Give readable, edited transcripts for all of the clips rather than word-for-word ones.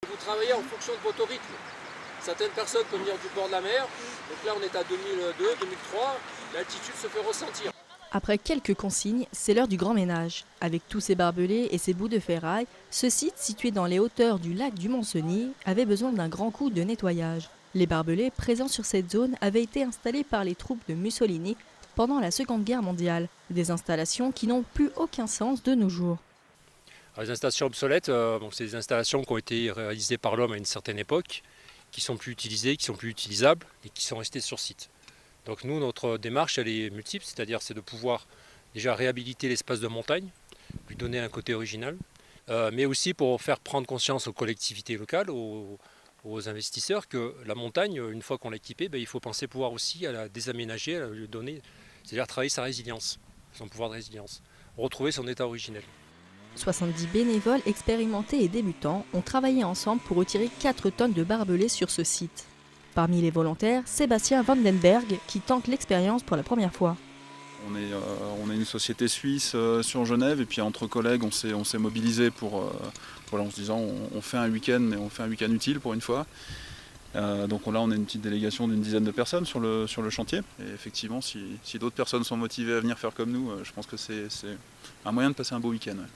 Vous travaillez en fonction de votre rythme. Certaines personnes peuvent venir du bord de la mer, donc là on est à 2002, 2003, l'altitude se fait ressentir. Après quelques consignes, c'est l'heure du grand ménage. Avec tous ces barbelés et ces bouts de ferraille, ce site situé dans les hauteurs du lac du Montcenis avait besoin d'un grand coup de nettoyage. Les barbelés présents sur cette zone avaient été installés par les troupes de Mussolini pendant la Seconde Guerre mondiale. Des installations qui n'ont plus aucun sens de nos jours. Alors, les installations obsolètes, c'est des installations qui ont été réalisées par l'homme à une certaine époque, qui sont plus utilisées, qui sont plus utilisables et qui sont restées sur site. Donc nous, notre démarche, elle est multiple, c'est-à-dire c'est de pouvoir déjà réhabiliter l'espace de montagne, lui donner un côté original, mais aussi pour faire prendre conscience aux collectivités locales, aux investisseurs, que la montagne, une fois qu'on l'a équipée, il faut penser pouvoir aussi à la désaménager, à lui donner, c'est-à-dire travailler sa résilience, son pouvoir de résilience, retrouver son état originel. 70 bénévoles expérimentés et débutants ont travaillé ensemble pour retirer 4 tonnes de barbelés sur ce site. Parmi les volontaires, Sébastien Vandenberg qui tente l'expérience pour la première fois. On est une société suisse sur Genève et puis entre collègues on s'est mobilisé pour en se disant on fait un week-end mais on fait un week-end utile pour une fois. Donc là on a une petite délégation d'une dizaine de personnes sur le chantier et effectivement si d'autres personnes sont motivées à venir faire comme nous, je pense que c'est un moyen de passer un beau week-end. Ouais.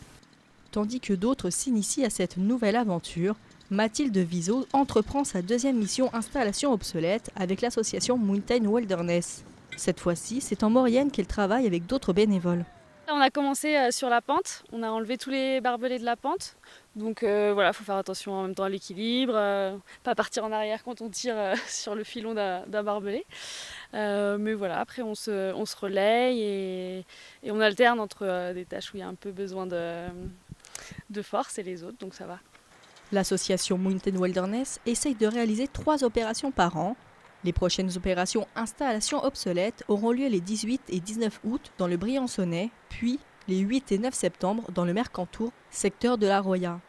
Tandis que d'autres s'initient à cette nouvelle aventure, Mathilde Viseau entreprend sa deuxième mission installation obsolète avec l'association Mountain Wilderness. Cette fois-ci, c'est en Maurienne qu'elle travaille avec d'autres bénévoles. On a commencé sur la pente, on a enlevé tous les barbelés de la pente. Donc voilà, il faut faire attention en même temps à l'équilibre, pas partir en arrière quand on tire sur le filon d'un barbelé. Mais voilà, après on se relaye et on alterne entre des tâches où il y a un peu besoin de force et les autres, donc ça va. L'association Mountain Wilderness essaye de réaliser 3 opérations par an. Les prochaines opérations installations obsolètes auront lieu les 18 et 19 août dans le Briançonnais, puis les 8 et 9 septembre dans le Mercantour, secteur de la Roya.